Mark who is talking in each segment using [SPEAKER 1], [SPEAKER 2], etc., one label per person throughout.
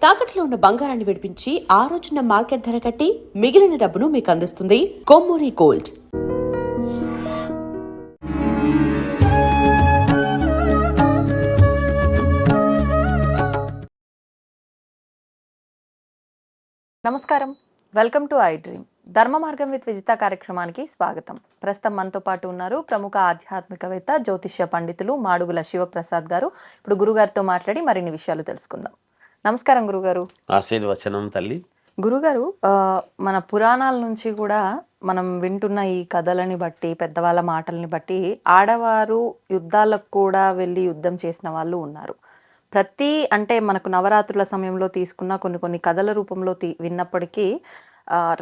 [SPEAKER 1] తాకట్లో ఉన్న బంగారాన్ని విడిపించి ఆ రోజున మార్కెట్ ధర కట్టి మిగిలిన డబ్బును మీకు అందిస్తుంది కొమ్మూరి గోల్డ్.
[SPEAKER 2] నమస్కారం, వెల్కమ్ టు ఐ డ్రీమ్. ధర్మ మార్గం విత్ విజిత కార్యక్రమానికి స్వాగతం. ప్రస్తుతం మనతో పాటు ఉన్నారు ప్రముఖ ఆధ్యాత్మికవేత్త, జ్యోతిష్య పండితులు మాడుగుల శివప్రసాద్ గారు. ఇప్పుడు గురుగారితో మాట్లాడి మరిన్ని విషయాలు తెలుసుకుందాం. నమస్కారం గురుగారు.
[SPEAKER 3] ఆశీర్వచనం తల్లి.
[SPEAKER 2] గురుగారు, మన పురాణాల నుంచి కూడా మనం వింటున్న ఈ కథలని బట్టి, పెద్దవాళ్ళ మాటల్ని బట్టి ఆడవారు యుద్ధాలకు కూడా వెళ్ళి యుద్ధం చేసిన వాళ్ళు ఉన్నారు. అంటే మనకు నవరాత్రుల సమయంలో తీసుకున్న కొన్ని కథల రూపంలో విన్నప్పటికీ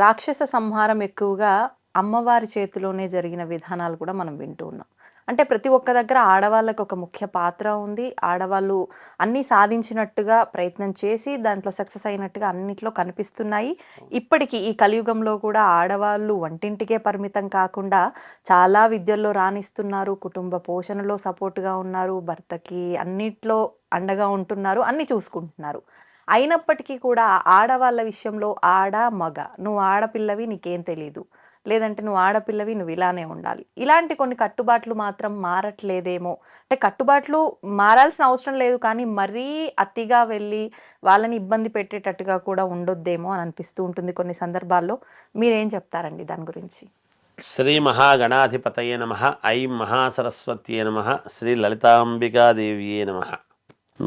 [SPEAKER 2] రాక్షస సంహారం ఎక్కువగా అమ్మవారి చేతిలోనే జరిగిన విధానాలు కూడా మనం వింటూ ఉన్నాం. అంటే ప్రతి ఒక్క దగ్గర ఆడవాళ్ళకి ఒక ముఖ్య పాత్ర ఉంది. ఆడవాళ్ళు అన్నీ సాధించినట్టుగా ప్రయత్నం చేసి దాంట్లో సక్సెస్ అయినట్టుగా అన్నిట్లో కనిపిస్తున్నాయి. ఇప్పటికీ ఈ కలియుగంలో కూడా ఆడవాళ్ళు వంటింటికే పరిమితం కాకుండా చాలా విద్యల్లో రాణిస్తున్నారు, కుటుంబ పోషణలో సపోర్ట్గా ఉన్నారు, భర్తకి అన్నిట్లో అండగా ఉంటున్నారు, అన్నీ చూసుకుంటున్నారు. అయినప్పటికీ కూడా ఆడవాళ్ళ విషయంలో మగ, నువ్వు ఆడపిల్లవి నీకేం తెలీదు, లేదంటే నువ్వు ఆడపిల్లవి నువ్వు ఇలానే ఉండాలి, ఇలాంటి కొన్ని కట్టుబాట్లు మాత్రం మారట్లేదేమో. అంటే కట్టుబాట్లు మారాల్సిన అవసరం లేదు, కానీ మరీ అతిగా వెళ్ళి వాళ్ళని ఇబ్బంది పెట్టేటట్టుగా కూడా ఉండొద్దేమో అని అనిపిస్తూ ఉంటుంది కొన్ని సందర్భాల్లో. మీరేం చెప్తారండి దాని గురించి?
[SPEAKER 3] శ్రీ మహాగణాధిపతయే నమః. ఐం మహాసరస్వత్యే నమః. శ్రీ లలితాంబికాదేవియే నమః.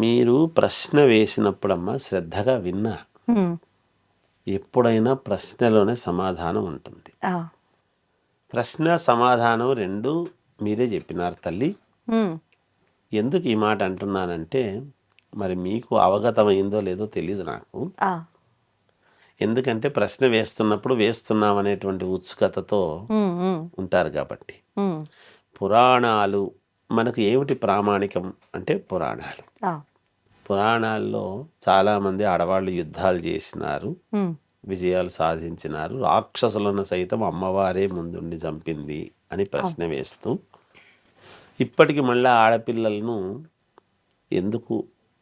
[SPEAKER 3] మీరు ప్రశ్న వేసినప్పుడమ్మా శ్రద్ధగా విన్నా. ఎప్పుడైనా ప్రశ్నలోనే సమాధానం ఉంటుంది. ప్రశ్న సమాధానం రెండు మీరే చెప్పినారు తల్లి. ఎందుకు ఈ మాట అంటున్నానంటే, మరి మీకు అవగతమైందో లేదో తెలియదు నాకు. ఎందుకంటే ప్రశ్న వేస్తున్నప్పుడు వేస్తున్నామనేటువంటి ఉత్సుకతతో ఉంటారు కాబట్టి. పురాణాలు మనకు ఏమిటి ప్రామాణికం అంటే పురాణాలు. పురాణాల్లో చాలామంది ఆడవాళ్ళు యుద్ధాలు చేసినారు, విజయాలు సాధించినారు. రాక్షసులను సైతం అమ్మవారే ముందుండి చంపింది అని ప్రశ్న వేస్తూ, ఇప్పటికి మళ్ళీ ఆడపిల్లలను ఎందుకు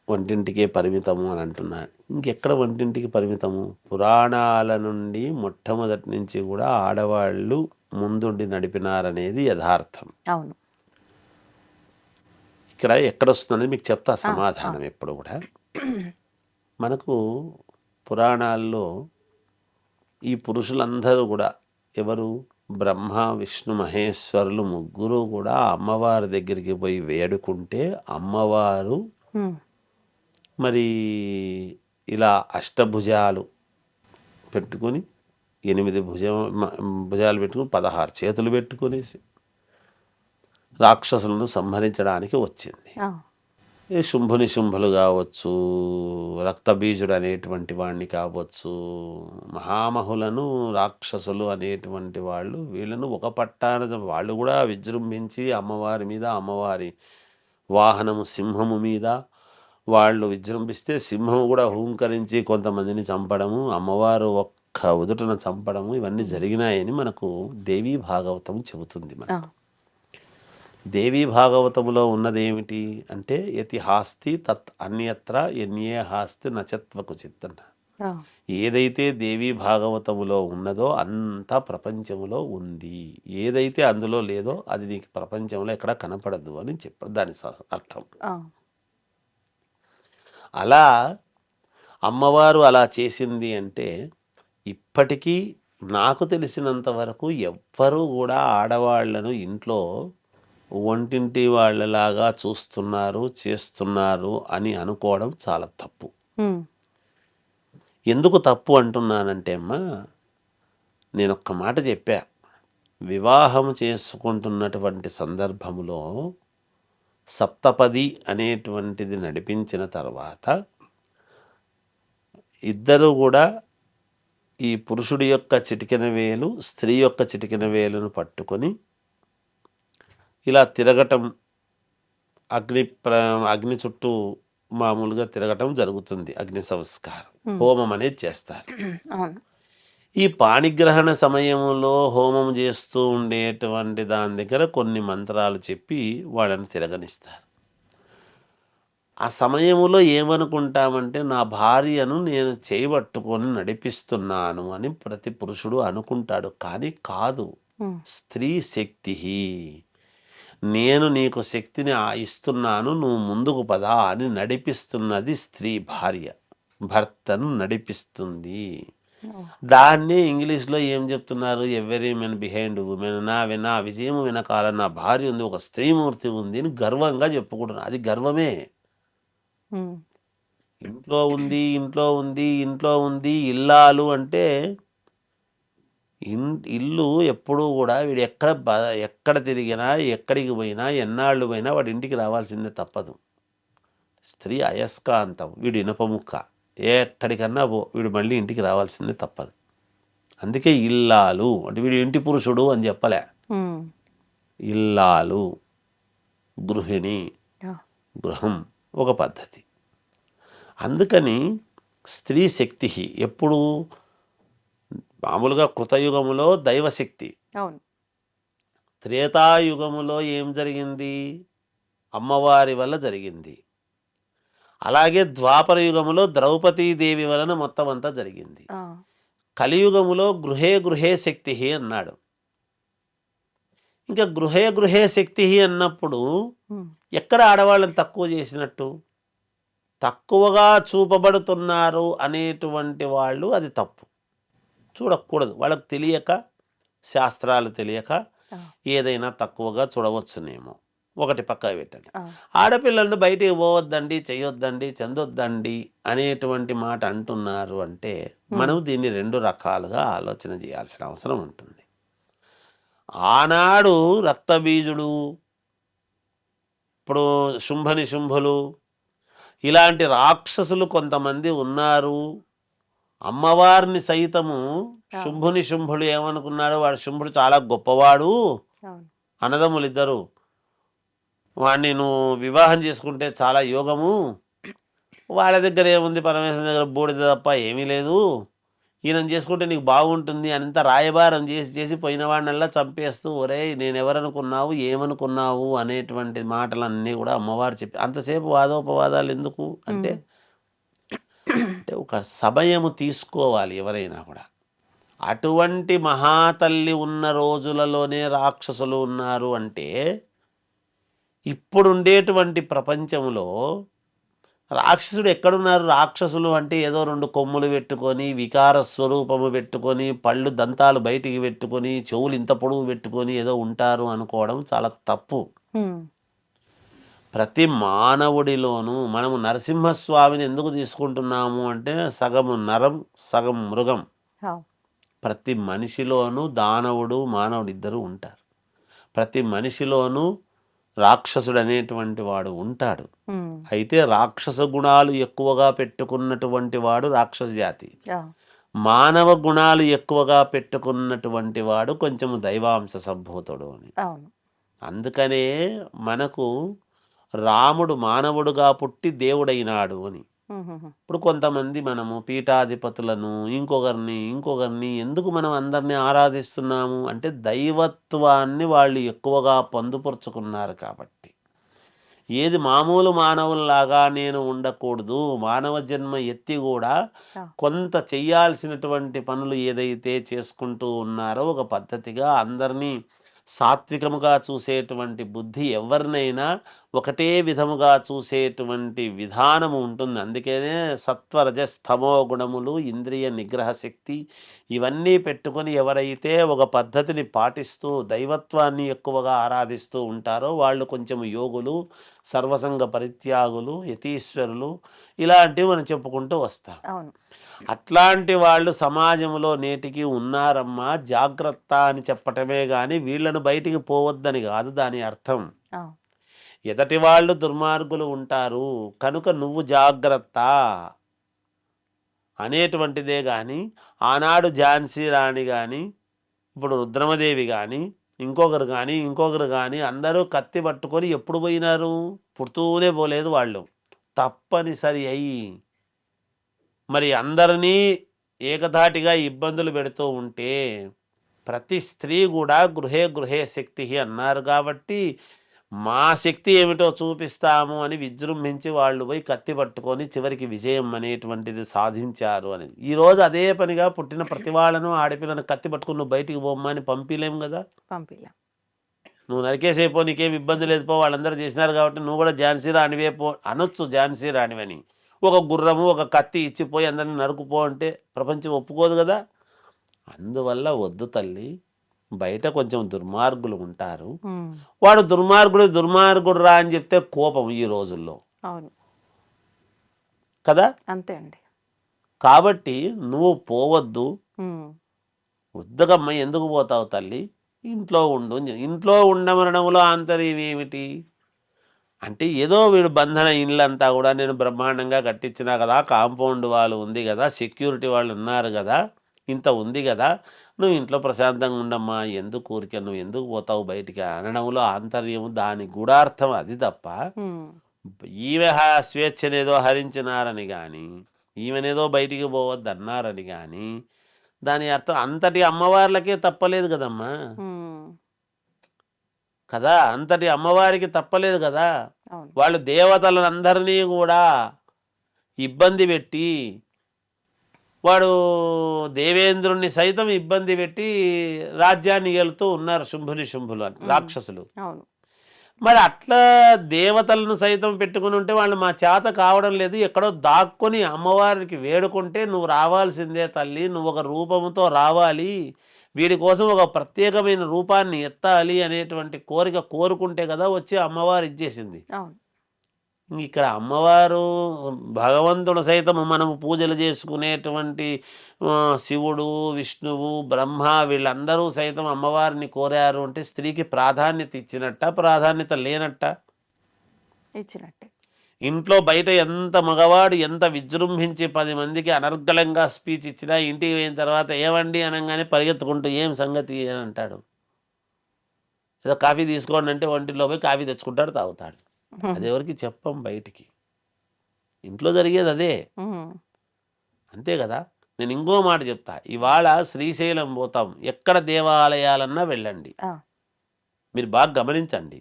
[SPEAKER 3] వంటింటికే పరిమితము అని అంటున్నారు. ఇంకెక్కడ వంటింటికి పరిమితము? పురాణాల నుండి మొట్టమొదటి నుంచి కూడా ఆడవాళ్ళు ముందుండి నడిపినారనేది యథార్థం.
[SPEAKER 2] అవును.
[SPEAKER 3] ఇక్కడ ఎక్కడొస్తుందని మీకు చెప్తా సమాధానం. ఎప్పుడు కూడా మనకు పురాణాల్లో ఈ పురుషులందరూ కూడా ఎవరు? బ్రహ్మ, విష్ణు, మహేశ్వరులు ముగ్గురు కూడా అమ్మవారి దగ్గరికి పోయి వేడుకుంటే అమ్మవారు మరి ఇలా అష్టభుజాలు పెట్టుకొని 8 భుజాలు పెట్టుకుని 16 చేతులు పెట్టుకుని రాక్షసులను సంహరించడానికి వచ్చింది. శుంభులు కావచ్చు, రక్తబీజుడు అనేటువంటి వాడిని కావచ్చు, మహామహులను రాక్షసులు అనేటువంటి వాళ్ళు, వీళ్ళను ఒక పట్టాన వాళ్ళు కూడా విజృంభించి అమ్మవారి మీద, అమ్మవారి వాహనము సింహము మీద వాళ్ళు విజృంభిస్తే సింహము కూడా హూంకరించి కొంతమందిని చంపడము, అమ్మవారు ఒక్క ఉదుటన చంపడము, ఇవన్నీ జరిగినాయని మనకు దేవీ భాగవతం చెబుతుంది. మనకు దేవీ భాగవతములో ఉన్నదేమిటి అంటే, యతి హాస్తి తత్ అన్యత్ర ఎన్యే హాస్తి నచత్వకు చిత్తన్న. ఏదైతే దేవీ భాగవతములో ఉన్నదో అంతా ప్రపంచములో ఉంది, ఏదైతే అందులో లేదో అది నీకు ప్రపంచంలో ఎక్కడ కనపడదు అని చెప్పారు. దాని అర్థం. అలా అమ్మవారు అలా చేసింది అంటే, ఇప్పటికీ నాకు తెలిసినంత వరకు ఎవ్వరూ కూడా ఆడవాళ్లను ఇంట్లో వంటింటి వాళ్ళలాగా చూస్తున్నారు, చేస్తున్నారు అని అనుకోవడం చాలా తప్పు. ఎందుకు తప్పు అంటున్నానంటే అమ్మా, నేను ఒక్క మాట చెప్పా. వివాహం చేసుకుంటున్నటువంటి సందర్భంలో సప్తపది అనేటువంటిది నడిపించిన తర్వాత ఇద్దరు కూడా ఈ పురుషుడి యొక్క చిటికెన వేలు, స్త్రీ యొక్క చిటికెన వేలును పట్టుకొని ఇలా తిరగటం, అగ్ని చుట్టూ మామూలుగా తిరగటం జరుగుతుంది. అగ్ని సంస్కారం, హోమం అనేది చేస్తారు. ఈ పాణిగ్రహణ సమయంలో హోమం చేస్తూ ఉండేటువంటి దాని దగ్గర కొన్ని మంత్రాలు చెప్పి వాళ్ళని తిరగనిస్తారు. ఆ సమయంలో ఏమనుకుంటామంటే నా భార్యను నేను చేయబట్టుకొని నడిపిస్తున్నాను అని ప్రతి పురుషుడు అనుకుంటాడు. కానీ కాదు.
[SPEAKER 2] హ్మ్.
[SPEAKER 3] స్త్రీ శక్తి, నేను నీకు శక్తిని ఇస్తున్నాను, నువ్వు ముందుకు పద అని నడిపిస్తున్నది స్త్రీ. భార్య భర్తను నడిపిస్తుంది.
[SPEAKER 2] ఓహ్!
[SPEAKER 3] దాన్నే ఇంగ్లీష్లో ఏం చెప్తున్నారు, ఎవరీ మెన్ బిహైండ్ ఉమెన్. నా విజయం వెనకాల నా భార్య ఉంది, ఒక స్త్రీమూర్తి ఉంది అని గర్వంగా చెప్పుకుంటున్నారు. అది గర్వమే.
[SPEAKER 2] హ్మ్.
[SPEAKER 3] ఇంట్లో ఉంది, ఇంట్లో ఉంది, ఇంట్లో ఉంది, ఇల్లాలు అంటే ఇల్లు ఎప్పుడూ కూడా వీడు ఎక్కడ తిరిగినా, ఎక్కడికి పోయినా, ఎన్నాళ్ళు పోయినా వాడి ఇంటికి రావాల్సిందే తప్పదు. స్త్రీ అయస్కాంతం, వీడు ఇనప ముక్క. ఎక్కడికన్నా పో, వీడు మళ్ళీ ఇంటికి రావాల్సిందే తప్పదు. అందుకే ఇల్లాలు అంటే వీడు ఇంటి పురుషుడు అని చెప్పలే.
[SPEAKER 2] హ్మ్.
[SPEAKER 3] ఇల్లాలు, గృహిణి,
[SPEAKER 2] యాహ్!
[SPEAKER 3] గృహం ఒక పద్ధతి. అందుకని స్త్రీ శక్తి ఎప్పుడు మామూలుగా కృతయుగములో దైవశక్తి,
[SPEAKER 2] అవును.
[SPEAKER 3] త్రేతాయుగములో ఏం జరిగింది, అమ్మవారి వల్ల జరిగింది. అలాగే ద్వాపర యుగములో ద్రౌపదీదేవి వలన మొత్తం అంతా జరిగింది.
[SPEAKER 2] ఆ!
[SPEAKER 3] కలియుగములో గృహే గృహే శక్తి అన్నాడు. ఇంకా గృహే గృహే శక్తి అన్నప్పుడు
[SPEAKER 2] హ్మ్.
[SPEAKER 3] ఎక్కడ ఆడవాళ్ళని తక్కువ చేసినట్టు, తక్కువగా చూపబడుతున్నారు అనేటువంటి వాళ్ళు అది తప్పు. చూడకూడదు. వాళ్ళకు తెలియక, శాస్త్రాలు తెలియక
[SPEAKER 2] ఆ!
[SPEAKER 3] ఏదైనా తక్కువగా చూడవచ్చునేమో. ఒకటి పక్కకు పెట్టండి.
[SPEAKER 2] ఆ!
[SPEAKER 3] ఆడపిల్లలను బయటికి పోవద్దండి, చెయ్యొద్దండి, చెందొద్దండి అనేటువంటి మాట అంటున్నారు అంటే
[SPEAKER 2] హ్మ్.
[SPEAKER 3] మనం దీన్ని రెండు రకాలుగా ఆలోచన చేయాల్సిన అవసరం ఉంటుంది. ఆనాడు రక్తబీజుడు, ఇప్పుడు శుంభులు ఇలాంటి రాక్షసులు కొంతమంది ఉన్నారు. అమ్మవారిని సైతము
[SPEAKER 2] ఆ!
[SPEAKER 3] శుంభుడు ఏమనుకున్నాడు, వాడు శుంభుడు చాలా గొప్పవాడు,
[SPEAKER 2] అవును.
[SPEAKER 3] అన్నదమ్ములు ఇద్దరు, వాడిని నువ్వు వివాహం చేసుకుంటే చాలా యోగము, వాళ్ళ దగ్గర ఏముంది, పరమేశ్వరుని దగ్గర బూడిద తప్ప ఏమీ లేదు, ఈయనను చేసుకుంటే నీకు బాగుంటుంది అనంత రాయబారం చేసి చేసి పోయిన వాడినల్లా చంపేస్తూ, ఒరేయ్ నేనెవరనుకున్నావు, ఏమనుకున్నావు అనేటువంటి మాటలన్నీ కూడా అమ్మవారు చెప్పి, అంతసేపు వాదోపవాదాలు ఎందుకు అంటే,
[SPEAKER 2] హ్మ్.
[SPEAKER 3] అంటే ఒక సమయము తీసుకోవాలి ఎవరైనా కూడా. అటువంటి మహాతల్లి ఉన్న రోజులలోనే రాక్షసులు ఉన్నారు అంటే, ఇప్పుడుండేటువంటి ప్రపంచంలో రాక్షసుడు ఎక్కడున్నారు? రాక్షసులు అంటే ఏదో రెండు కొమ్ములు పెట్టుకొని, వికార స్వరూపము పెట్టుకొని, పళ్ళు దంతాలు బయటికి పెట్టుకొని, చెవులు ఇంత పొడవు పెట్టుకొని ఏదో ఉంటారు అనుకోవడం చాలా తప్పు.
[SPEAKER 2] హ్మ్.
[SPEAKER 3] ప్రతి మానవుడిలోనూ మనము నరసింహస్వామిని ఎందుకు తీసుకుంటున్నాము అంటే, సగము నరం, సగం మృగం.
[SPEAKER 2] ఆ!
[SPEAKER 3] ప్రతి మనిషిలోనూ దానవుడు, మానవుడు ఇద్దరు ఉంటారు. ప్రతి మనిషిలోనూ రాక్షసుడు అనేటువంటి వాడు ఉంటాడు.
[SPEAKER 2] హ్మ్.
[SPEAKER 3] అయితే రాక్షస గుణాలు ఎక్కువగా పెట్టుకున్నటువంటి వాడు రాక్షస జాతి.
[SPEAKER 2] ఆ!
[SPEAKER 3] మానవ గుణాలు ఎక్కువగా పెట్టుకున్నటువంటి వాడు కొంచెం దైవాంశ సంభూతుడు అని.
[SPEAKER 2] అవును.
[SPEAKER 3] అందుకనే మనకు రాముడు మానవుడుగా పుట్టి దేవుడైనాడు అని.
[SPEAKER 2] హుహుహు.
[SPEAKER 3] ఇప్పుడు కొంతమంది మనము పీఠాధిపతులను, ఇంకొకరిని ఎందుకు మనం అందరినీ ఆరాధిస్తున్నాము అంటే, దైవత్వాన్ని వాళ్ళు ఎక్కువగా పొందుపరుచుకున్నారు కాబట్టి. ఏది మామూలు మానవుల్లాగా నేను ఉండకూడదు, మానవ జన్మ ఎత్తి కూడా
[SPEAKER 2] ఆ!
[SPEAKER 3] కొంత చెయ్యాల్సినటువంటి పనులు ఏదైతే చేసుకుంటూ ఉన్నారో ఒక పద్ధతిగా అందరినీ సాత్వికముగా చూసేటువంటి బుద్ధి ఎవరినైనా ఒకటే విధముగా చూసేటువంటి విధానము ఉంటుంది. అందుకనే సత్వరజస్తమో గుణములు, ఇంద్రియ నిగ్రహ శక్తి ఇవన్నీ పెట్టుకొని ఎవరైతే ఒక పద్ధతిని పాటిస్తూ దైవత్వాన్ని ఎక్కువగా ఆరాధిస్తూ ఉంటారో వాళ్ళు కొంచెం యోగులు, సర్వసంగ పరిత్యాగులు, యతీశ్వరులు ఇలాంటివి మనం చెప్పుకుంటూ వస్తాం.
[SPEAKER 2] అవును.
[SPEAKER 3] అట్లాంటి వాళ్ళు సమాజంలో నేటికి ఉన్నారమ్మా, జాగ్రత్త అని చెప్పటమే కానీ వీళ్ళను బయటికి పోవద్దని కాదు దాని అర్థం.
[SPEAKER 2] ఆ!
[SPEAKER 3] ఎదటి వాళ్ళు దుర్మార్గులు ఉంటారు కనుక నువ్వు జాగ్రత్త అనేటువంటిదే కానీ, ఆనాడు ఝాన్సీ రాణి కానీ, ఇప్పుడు రుద్రమదేవి కానీ, ఇంకొకరు కానీ అందరూ కత్తి పట్టుకొని ఎప్పుడు పోయినారు? పుడుతూనే పోలేదు వాళ్ళు. తప్పనిసరి అయ్యి మరి అందరినీ ఏకధాటిగా ఇబ్బందులు పెడుతూ ఉంటే, ప్రతి స్త్రీ కూడా గృహే గృహే శక్తి అన్నారు కాబట్టి మా శక్తి ఏమిటో చూపిస్తాము అని విజృంభించి వాళ్ళు పోయి కత్తి పట్టుకొని చివరికి విజయం అనేటువంటిది సాధించారు అని. ఈరోజు అదే పనిగా పుట్టిన ప్రతి వాళ్ళను ఆడపిల్లను కత్తి పట్టుకుని నువ్వు బయటికి పోమ్మా అని పంపిలేము కదా.
[SPEAKER 2] పంపిలా.
[SPEAKER 3] నువ్వు నరికేసేపో, నీకేం ఇబ్బంది లేదు పో, వాళ్ళందరూ చేసినారు కాబట్టి నువ్వు కూడా ఝాన్సీ రాణివే పో అనొచ్చు. ఝాన్సీ రాణివని ఒక గుర్రము ఒక కత్తి ఇచ్చిపోయి అందరిని నరుకుపో అంటే ప్రపంచం ఒప్పుకోదు కదా. అందువల్ల వద్దు తల్లి. బయట కొంచెం దుర్మార్గులు ఉంటారు. వాడు దుర్మార్గుడు రా అని చెప్తే కోపం ఈ రోజుల్లో.
[SPEAKER 2] అవును
[SPEAKER 3] కదా.
[SPEAKER 2] అంతే అండి.
[SPEAKER 3] కాబట్టి నువ్వు పోవద్దు. వద్దుగమ్మ, ఎందుకు పోతావు తల్లి, ఇంట్లో ఉండు. ఇంట్లో ఉండమనడంలో ఆంతర్యం ఏమిటి అంటే, ఏదో వీడు బంధన ఇళ్ళంతా కూడా నేను బ్రహ్మాండంగా కట్టించినా కదా, కాంపౌండ్ వాళ్ళు ఉంది కదా, సెక్యూరిటీ వాళ్ళు ఉన్నారు కదా, ఇంత ఉంది కదా, నువ్వు ఇంట్లో ప్రశాంతంగా ఉండమ్మా, ఎందుకు ఊరికే నువ్వు ఎందుకు పోతావు బయటికి అనడంలో ఆంతర్యము, దాని గూఢార్థం అది తప్ప ఈమె స్వేచ్ఛనేదో హరించినారని కానీ, ఈమెనేదో బయటికి పోవద్దు అన్నారని కానీ దాని అర్థం అంతటి అమ్మవార్లకే తప్పలేదు కదమ్మా. కదా, అంతటి అమ్మవారికి తప్పలేదు కదా. వాళ్ళు దేవతలందరినీ కూడా ఇబ్బంది పెట్టి, వాడు దేవేంద్రుణ్ణి సైతం ఇబ్బంది పెట్టి రాజ్యాన్ని ఏలుతూ ఉన్నారు శుంభులు అని రాక్షసులు. మరి అట్లా దేవతలను సైతం పెట్టుకుని ఉంటే వాళ్ళు మా చేత కావడం లేదు, ఎక్కడో దాక్కుని అమ్మవారికి వేడుకుంటే నువ్వు రావాల్సిందే తల్లి, నువ్వు ఒక రూపంతో రావాలి, వీడి కోసం ఒక ప్రత్యేకమైన రూపాన్ని ఎత్తాలి అనేటువంటి కోరిక కోరుకుంటే కదా వచ్చి అమ్మవారు ఇచ్చేసింది. ఇక్కడ అమ్మవారు భగవంతుడు సైతం మనము పూజలు చేసుకునేటువంటి శివుడు, విష్ణువు, బ్రహ్మ వీళ్ళందరూ సైతం అమ్మవారిని కోరారు అంటే స్త్రీకి ప్రాధాన్యత ఇచ్చినట్ట, ప్రాధాన్యత లేనట్ట?
[SPEAKER 2] ఇచ్చినట్టే.
[SPEAKER 3] ఇంట్లో బయట ఎంత మగవాడు ఎంత విజృంభించి 10 మందికి అనర్గళంగా స్పీచ్ ఇచ్చినా ఇంటికి పోయిన తర్వాత ఏమండి అనగానే పరిగెత్తుకుంటూ ఏం సంగతి అని అంటాడు. ఏదో కాఫీ తీసుకోండి అంటే వంటిలో పోయి కాఫీ తెచ్చుకుంటాడు, తాగుతాడు. అది ఎవరికి చెప్పం బయటికి. ఇంట్లో జరిగేది అదే. అంతే కదా. నేను ఇంకో మాట చెప్తా, ఇవాళ శ్రీశైలం పోతాం, ఎక్కడ దేవాలయాలన్నా వెళ్ళండి, మీరు బాగా గమనించండి.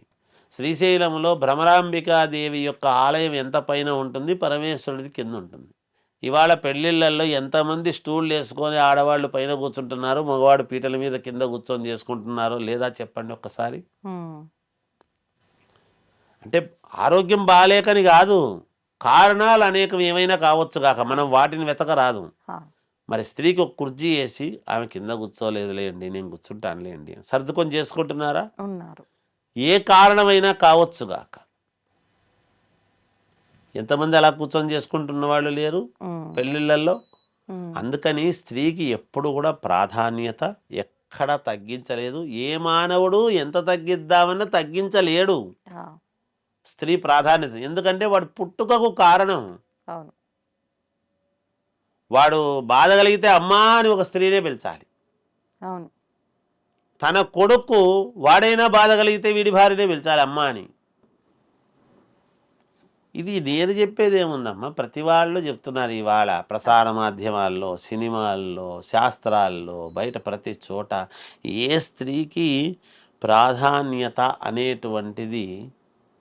[SPEAKER 3] శ్రీశైలంలో భ్రమరాంబికాదేవి యొక్క ఆలయం ఎంత పైన ఉంటుంది, పరమేశ్వరుడిది కింద ఉంటుంది. ఇవాళ పెళ్ళిళ్ళల్లో ఎంతమంది స్టూళ్ళు వేసుకొని ఆడవాళ్ళు పైన కూర్చుంటున్నారు, మగవాడు పీటల మీద కింద కూర్చొని చేసుకుంటున్నారు లేదా చెప్పండి ఒక్కసారి. అంటే ఆరోగ్యం బాగాలేకని కాదు, కారణాలు అనేకం ఏమైనా కావచ్చు కాక మనం వాటిని వెతకరాదు. మరి స్త్రీకి ఒక కుర్చీ వేసి ఆమె కింద కూర్చోలేదులేండి నేను కూర్చుంటానులేండి సర్దుకొని చేసుకుంటున్నారా?
[SPEAKER 2] ఉన్నారు.
[SPEAKER 3] ఏ కారణమైనా కావచ్చు గాక. ఎంతమంది అలా కూర్చొని చేసుకుంటున్న వాళ్ళు లేరు పెళ్ళిళ్ళల్లో. అందుకని స్త్రీకి ఎప్పుడు కూడా ప్రాధాన్యత ఎక్కడ తగ్గించలేదు. ఏ మానవుడు ఎంత తగ్గిద్దామన్నా తగ్గించలేడు స్త్రీ ప్రాధాన్యత. ఎందుకంటే వాడు పుట్టుకకు కారణం. వాడు బాధ కలిగితే అమ్మా అని ఒక స్త్రీనే పిలిచాలి. తన కొడుకు వాడైనా బాధ కలిగితే వీడి భార్యనే పిలిచాలి అమ్మా అని. ఇది నేను చెప్పేది ఏముందమ్మా, ప్రతి వాళ్ళు చెప్తున్నారు ఇవాళ ప్రసార మాధ్యమాల్లో, సినిమాల్లో, శాస్త్రాల్లో, బయట ప్రతి చోట. ఏ స్త్రీకి ప్రాధాన్యత అనేటువంటిది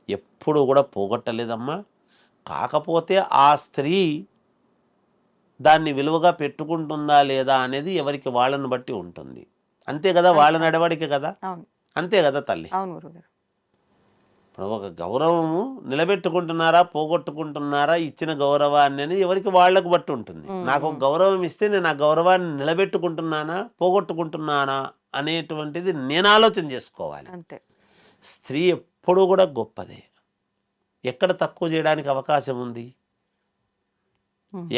[SPEAKER 3] ఎప్పుడు కూడా పోగొట్టలేదమ్మా. కాకపోతే ఆ స్త్రీ దాన్ని విలువగా పెట్టుకుంటుందా లేదా అనేది ఎవరికి వాళ్ళని బట్టి ఉంటుంది. అంతే కదా, వాళ్ళ నడవడిక కదా. అంతే కదా తల్లి. ఇప్పుడు ఒక గౌరవము నిలబెట్టుకుంటున్నారా పోగొట్టుకుంటున్నారా, ఇచ్చిన గౌరవాన్ని అని ఎవరికి వాళ్ళకు బట్టి ఉంటుంది. నాకు ఒక గౌరవం ఇస్తే నేను ఆ గౌరవాన్ని నిలబెట్టుకుంటున్నానా పోగొట్టుకుంటున్నానా అనేటువంటిది నేను ఆలోచన చేసుకోవాలి. స్త్రీ ఎప్పుడూ కూడా గొప్పదే. ఎక్కడ తక్కువ చేయడానికి అవకాశం ఉంది?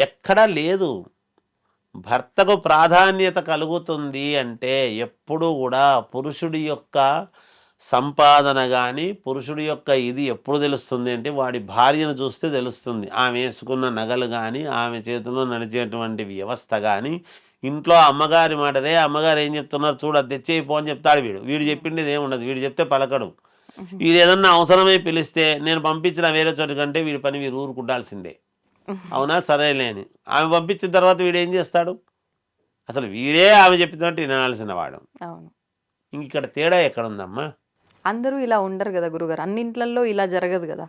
[SPEAKER 3] ఎక్కడా లేదు. భర్తకు ప్రాధాన్యత కలుగుతుంది అంటే ఎప్పుడు కూడా పురుషుడి యొక్క సంపాదన కానీ పురుషుడి యొక్క ఇది ఎప్పుడు తెలుస్తుంది అంటే వాడి భార్యను చూస్తే తెలుస్తుంది. ఆమె వేసుకున్న నగలు కానీ ఆమె చేతిలో నడిచేటువంటి వ్యవస్థ కానీ. ఇంట్లో అమ్మగారి మాటరే, అమ్మగారు ఏం చెప్తున్నారు చూడ తెచ్చేయిపో అని చెప్తాడు వీడు. వీడు చెప్పిండేది ఏముండదు, వీడు చెప్తే పలకడు. వీడు ఏదన్నా అవసరమై పిలిస్తే నేను పంపించిన వేరే చోటు కంటే వీడి పని వీరు ఊరుకుండాల్సిందే. అవునా సరేలే అని ఆమె పంపించిన తర్వాత వీడు ఏం చేస్తాడు? అసలు వీడే ఆమె చెప్పినట్టు వినాల్సిన వాడు. ఇంక ఇక్కడ తేడా ఎక్కడుందమ్మా?
[SPEAKER 2] అందరూ ఇలా ఉండరు కదా గురుగారు, అన్నింట్లలో ఇలా జరగదు కదా.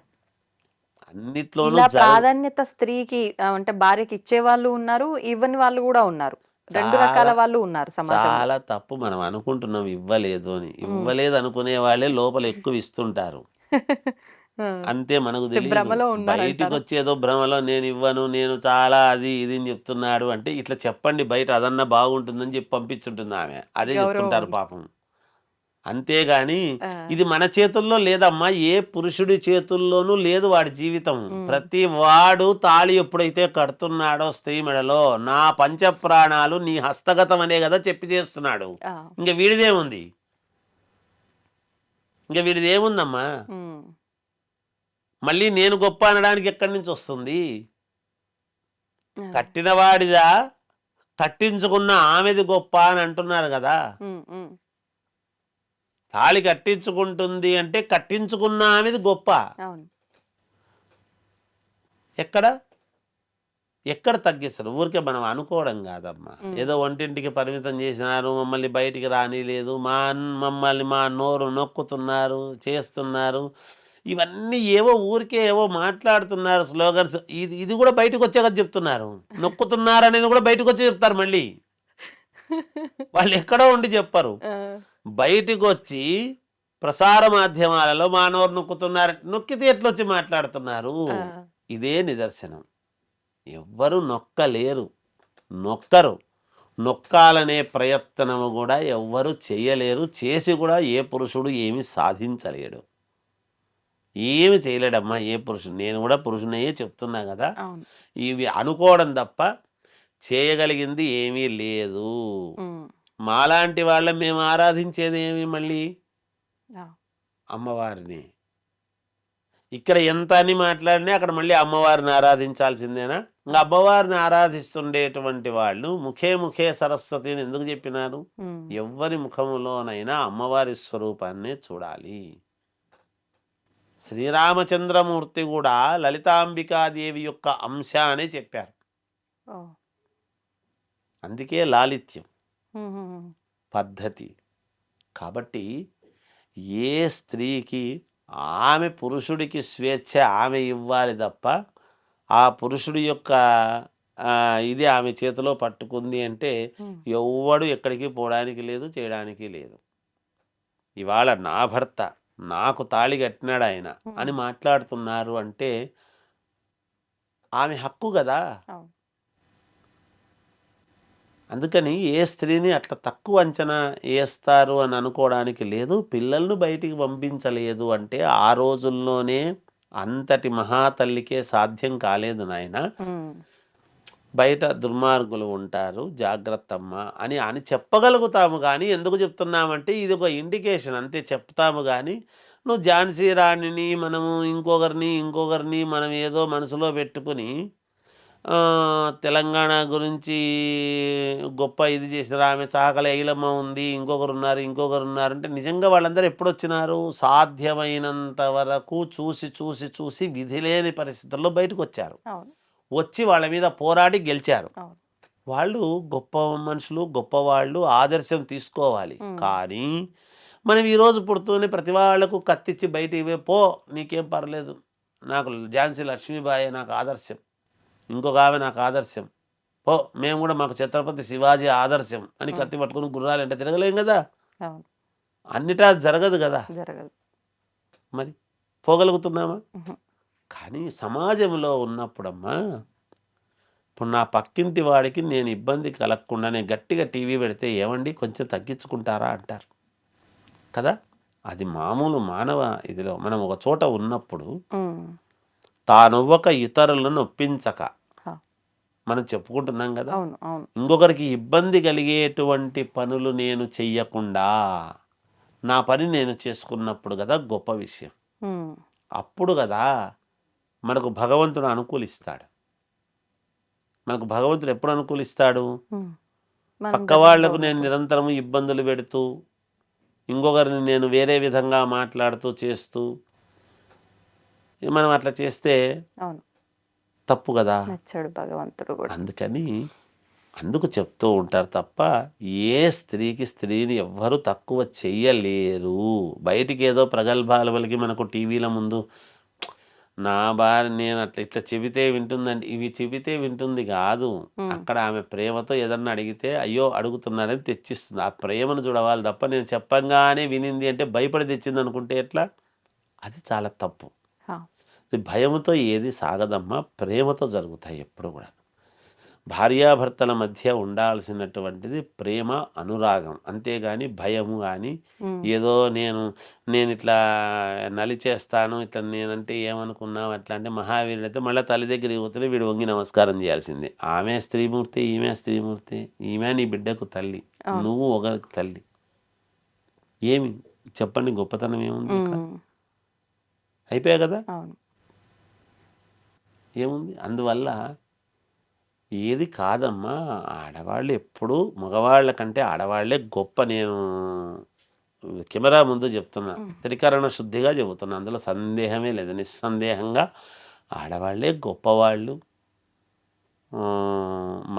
[SPEAKER 3] అన్నిట్లోనూ
[SPEAKER 2] ఇలా ప్రాధాన్యత స్త్రీకి అంటే భార్యకి ఇచ్చే వాళ్ళు ఉన్నారు, ఇవ్వని వాళ్ళు కూడా ఉన్నారు, రెండు రకాల
[SPEAKER 3] చాలా
[SPEAKER 2] వాళ్ళు ఉన్నారు సమాజంలో.
[SPEAKER 3] చాలా తప్పు. మనం అనుకుంటున్నాం ఇవ్వలేదు అని. ఇవ్వలేదు అనుకునే వాళ్ళే లోపల ఎక్కువ ఇస్తుంటారు.
[SPEAKER 2] ఆ,
[SPEAKER 3] అంతే, మనకు తెలియదు.
[SPEAKER 2] భ్రమలో
[SPEAKER 3] బయటికి
[SPEAKER 2] ఉన్నారంటారా?
[SPEAKER 3] వచ్చేదో భ్రమలో నేను ఇవ్వను, నేను చాలా అది ఇది అని చెప్తున్నాడు అంటే, ఇట్లా చెప్పండి బయట అదన్నా బాగుంటుందని చెప్పి పంపించుంటుంది ఆమె. అదే చెప్తుంటారు
[SPEAKER 2] గౌరవం.
[SPEAKER 3] పాపం. అంతేగాని
[SPEAKER 2] ఆ,
[SPEAKER 3] ఇది మన చేతుల్లో లేదమ్మా. ఏ పురుషుడి చేతుల్లోనూ లేదు వాడి జీవితం.
[SPEAKER 2] ఉమ్,
[SPEAKER 3] ప్రతి వాడు తాళి ఎప్పుడైతే కడుతున్నాడో స్త్రీ మెడలో, నా పంచప్రాణాలు నీ హస్తగతం అనే కదా చెప్పి చేస్తున్నాడు.
[SPEAKER 2] ఆ,
[SPEAKER 3] ఇంక వీడిదేముంది? ఇంక వీడిదేముందమ్మా?
[SPEAKER 2] ఉమ్,
[SPEAKER 3] మళ్ళీ నేను గొప్ప అనడానికి ఎక్కడి నుంచి వస్తుంది?
[SPEAKER 2] ఆ,
[SPEAKER 3] కట్టినవాడిదా, కట్టించుకున్న ఆమెది గొప్ప అని అంటున్నారు కదా.
[SPEAKER 2] ఉమ్, ఉమ్,
[SPEAKER 3] తాళి కట్టించుకుంటుంది అంటే కట్టించుకున్న ఆమెది గొప్ప.
[SPEAKER 2] అవును.
[SPEAKER 3] ఎక్కడ ఎక్కడ తగ్గిస్తారు? ఊరికే మనం అనుకోవడం కాదమ్మా. ఏదో వంటింటికి పరిమితం చేసినారు, మమ్మల్ని బయటికి రానిలేదు, మమ్మల్ని మా నోరు నొక్కుతున్నారు, చేస్తున్నారు, ఇవన్నీ ఏవో ఊరికే ఏవో మాట్లాడుతున్నారు స్లోగన్స్. ఇది ఇది కూడా బయటకు వచ్చాక చెప్తున్నారు. నొక్కుతున్నారు అనేది కూడా బయటకు వచ్చి చెప్తారు. మళ్ళీ వాళ్ళు ఎక్కడో ఉండి చెప్పరు.
[SPEAKER 2] ఆ,
[SPEAKER 3] బయటికి వచ్చి ప్రసార మాధ్యమాలలో మా నోరు నొక్కుతున్నారు, నొక్కితే ఎట్లొచ్చి మాట్లాడుతున్నారు.
[SPEAKER 2] ఆ,
[SPEAKER 3] ఇదే నిదర్శనం. ఎవ్వరు నొక్కలేరు, నొక్కరు. నొక్కాలనే ప్రయత్నము కూడా ఎవ్వరు చేయలేరు. చేసి కూడా ఏ పురుషుడు ఏమి సాధించలేడు, ఏమి చేయలేడమ్మా ఏ పురుషుడు. నేను కూడా పురుషునయ్యే చెప్తున్నా కదా.
[SPEAKER 2] అవును.
[SPEAKER 3] ఇవి అనుకోవడం తప్ప చేయగలిగింది ఏమీ లేదు.
[SPEAKER 2] ఉమ్,
[SPEAKER 3] మాలాంటి వాళ్ళం మేము ఆరాధించేది ఏమి? మళ్ళీ
[SPEAKER 2] ఆ,
[SPEAKER 3] అమ్మవారిని. ఇక్కడ ఎంత అని మాట్లాడినా అక్కడ మళ్ళీ అమ్మవారిని ఆరాధించాల్సిందేనా? ఇంకా అమ్మవారిని ఆరాధిస్తుండేటువంటి వాళ్ళు ముఖే ముఖే సరస్వతిని ఎందుకు చెప్పినారు?
[SPEAKER 2] ఉమ్,
[SPEAKER 3] ఎవ్వరి ముఖములోనైనా అమ్మవారి స్వరూపాన్ని చూడాలి. శ్రీరామచంద్రమూర్తి కూడా లలితాంబికాదేవి యొక్క అంశ అనే చెప్పారు.
[SPEAKER 2] ఓ,
[SPEAKER 3] అందుకే లాలిత్యం
[SPEAKER 2] ఉమ్, ఉమ్,
[SPEAKER 3] పద్ధతి. కాబట్టి ఏ స్త్రీకి ఆమె పురుషుడికి స్వేచ్ఛ ఆమె ఇవ్వాలి తప్ప, ఆ పురుషుడి యొక్క ఇది ఆమె చేతిలో పట్టుకుంది అంటే
[SPEAKER 2] ఉమ్,
[SPEAKER 3] ఎవ్వడు ఎక్కడికి పోవడానికి లేదు, చేయడానికి లేదు. ఇవాళ నా భర్త నాకు తాళి కట్టినాడు ఆయన అని మాట్లాడుతున్నారు అంటే ఆమె హక్కు కదా.
[SPEAKER 2] అవును.
[SPEAKER 3] అందుకని ఏ స్త్రీని అట్లా తక్కువ అంచనా వేస్తారు అని అనుకోవడానికి లేదు. పిల్లలను బయటికి పంపించలేదు అంటే ఆ రోజుల్లోనే అంతటి మహాతల్లికే సాధ్యం కాలేదు నాయన.
[SPEAKER 2] ఉమ్,
[SPEAKER 3] బయట దుర్మార్గులు ఉంటారు, జాగ్రత్తమ్మ అని అని చెప్పగలుగుతాము. కానీ ఎందుకు చెప్తున్నామంటే ఇది ఒక ఇండికేషన్ అంతే, చెప్తాము. కానీ నువ్వు ఝాన్సీ రాణిని మనము ఇంకొకరిని మనం ఏదో మనసులో పెట్టుకుని తెలంగాణ గురించి గొప్ప ఇది చేసినారు, ఆమె చాకలి ఐలమ్మ ఉంది, ఇంకొకరు ఉన్నారు అంటే నిజంగా వాళ్ళందరూ ఎప్పుడు వచ్చినారు? సాధ్యమైనంత వరకు చూసి విధి లేని పరిస్థితుల్లో బయటకు వచ్చారు.
[SPEAKER 2] అవును.
[SPEAKER 3] వచ్చి వాళ్ళ మీద పోరాడి గెలిచారు.
[SPEAKER 2] అవును.
[SPEAKER 3] వాళ్ళు గొప్ప మనుషులు, గొప్పవాళ్ళు, ఆదర్శం తీసుకోవాలి.
[SPEAKER 2] ఉమ్,
[SPEAKER 3] కానీ మనం ఈరోజు పుడుతూనే ప్రతి వాళ్లకు కత్తిచ్చి బయట ఇవే పో, నీకేం పర్లేదు, నాకు ఝాన్సీ లక్ష్మీబాయి నాకు ఆదర్శం, ఇంకొక ఆమె నాకు ఆదర్శం, పో మేము కూడా మాకు ఛత్రపతి శివాజీ ఆదర్శం అని కత్తి పట్టుకుని గుర్రాలు అంటే తిరగలేం కదా.
[SPEAKER 2] అవును.
[SPEAKER 3] అన్నిటా జరగదు కదా.
[SPEAKER 2] జరగదు.
[SPEAKER 3] మరి పోగలుగుతున్నామా?
[SPEAKER 2] ఉహు,
[SPEAKER 3] కానీ సమాజంలో ఉన్నప్పుడమ్మా, ఇప్పుడు నా పక్కింటి వాడికి నేను ఇబ్బంది కలగకుండా నేను గట్టిగా టీవీ పెడితే ఏమండి కొంచెం తగ్గించుకుంటారా అంటారు కదా. అది మామూలు మానవ ఇదిలో మనం ఒక చోట ఉన్నప్పుడు
[SPEAKER 2] ఉమ్,
[SPEAKER 3] తానొవ్వక ఇతరులను ఒప్పించక
[SPEAKER 2] హా,
[SPEAKER 3] మనం చెప్పుకుంటున్నాం కదా.
[SPEAKER 2] అవును. అవును.
[SPEAKER 3] ఇంకొకరికి ఇబ్బంది కలిగేటువంటి పనులు నేను చెయ్యకుండా నా పని నేను చేసుకున్నప్పుడు కదా గొప్ప విషయం.
[SPEAKER 2] ఉమ్,
[SPEAKER 3] అప్పుడు కదా మనకు భగవంతుడు అనుకూలిస్తాడు. మనకు భగవంతుడు ఎప్పుడు అనుకూలిస్తాడు?
[SPEAKER 2] ఉమ్, మనం
[SPEAKER 3] పక్క
[SPEAKER 2] గతంలో
[SPEAKER 3] వాళ్లకు నేను
[SPEAKER 2] ఉన్నప్పుడు.
[SPEAKER 3] నిరంతరము ఇబ్బందులు పెడుతూ, ఇంకొకరిని నేను వేరే విధంగా మాట్లాడుతూ చేస్తూ, మనం అట్లా చేస్తే
[SPEAKER 2] అవును.
[SPEAKER 3] తప్పు కదా.
[SPEAKER 2] నచ్చాడు భగవంతుడు కూడా.
[SPEAKER 3] అందుకని అందుకు చెప్తూ ఉంటారు తప్ప ఏ స్త్రీని ఎవ్వరూ తక్కువ చెయ్యలేరు. బయటికి ఏదో ప్రగల్భాలు పలికి మనకు టీవీల ముందు నా భార్య నేను అట్లా ఇట్లా చెబితే వింటుందండి, ఇవి చెబితే వింటుంది కాదు. అక్కడ ఆమె ప్రేమతో ఏదన్నా అడిగితే అయ్యో అడుగుతున్నారని తెచ్చిస్తుంది. ఆ ప్రేమను చూడవాలి తప్ప నేను చెప్పంగానే వినింది అంటే భయపడి తెచ్చింది అనుకుంటే ఎట్లా? అది చాలా తప్పు. ఇది భయముతో ఏది సాగదమ్మా, ప్రేమతో జరుగుతాయి ఎప్పుడు కూడా. భార్యాభర్తల మధ్య ఉండాల్సినటువంటిది ప్రేమ, అనురాగం. అంతేగాని భయము కానీ ఏదో నేను ఇట్లా నలిచేస్తాను, ఇట్లా నేనంటే ఏమనుకున్నావు అట్లా అంటే మహావీరుడు అయితే మళ్ళీ తల్లి దగ్గరికి పోతే వీడు వంగి నమస్కారం చేయాల్సిందే. ఆమె స్త్రీమూర్తి, ఈమె స్త్రీమూర్తి. ఈమె నీ బిడ్డకు తల్లి, నువ్వు ఒకరికి తల్లి. ఏమి చెప్పండి, గొప్పతనం ఏముంది ఇక్కడ? అయిపోయా కదా, ఏముంది? అందువల్ల ఏది కాదమ్మా, ఆడవాళ్ళు ఎప్పుడూ మగవాళ్ళ కంటే ఆడవాళ్లే గొప్ప. నేను కెమెరా ముందు చెప్తున్నా, త్రికరణ శుద్ధిగా చెబుతున్నా, అందులో సందేహమే లేదు. నిస్సందేహంగా ఆడవాళ్లే గొప్పవాళ్ళు,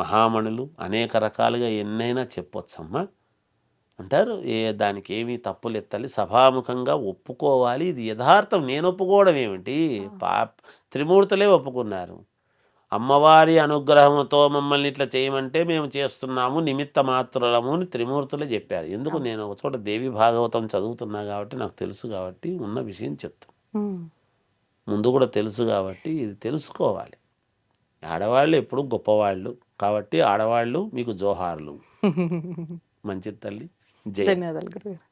[SPEAKER 3] మహామణులు, అనేక రకాలుగా ఎన్నైనా చెప్పొచ్చమ్మా. అంటారు దానికి ఏమీ తప్పులు ఎత్తాలి, సభాముఖంగా ఒప్పుకోవాలి. ఇది యథార్థం. నేను ఒప్పుకోవడం ఏమిటి? త్రిమూర్తులే ఒప్పుకున్నారు. అమ్మవారి అనుగ్రహంతో మమ్మల్ని ఇట్లా చేయమంటే మేము చేస్తున్నాము, నిమిత్త మాత్రులము అని త్రిమూర్తులే చెప్పారు. ఎందుకు? నేను ఒక చోట దేవి భాగవతం చదువుతున్నా కాబట్టి నాకు తెలుసు, కాబట్టి ఉన్న విషయం చెప్తాను. ముందు కూడా తెలుసు కాబట్టి ఇది తెలుసుకోవాలి. ఆడవాళ్ళు ఎప్పుడు గొప్పవాళ్ళు కాబట్టి ఆడవాళ్ళు మీకు జోహార్లు. మంచిది తల్లి. జై.
[SPEAKER 2] ధన్యవాదాలు గురుగారు.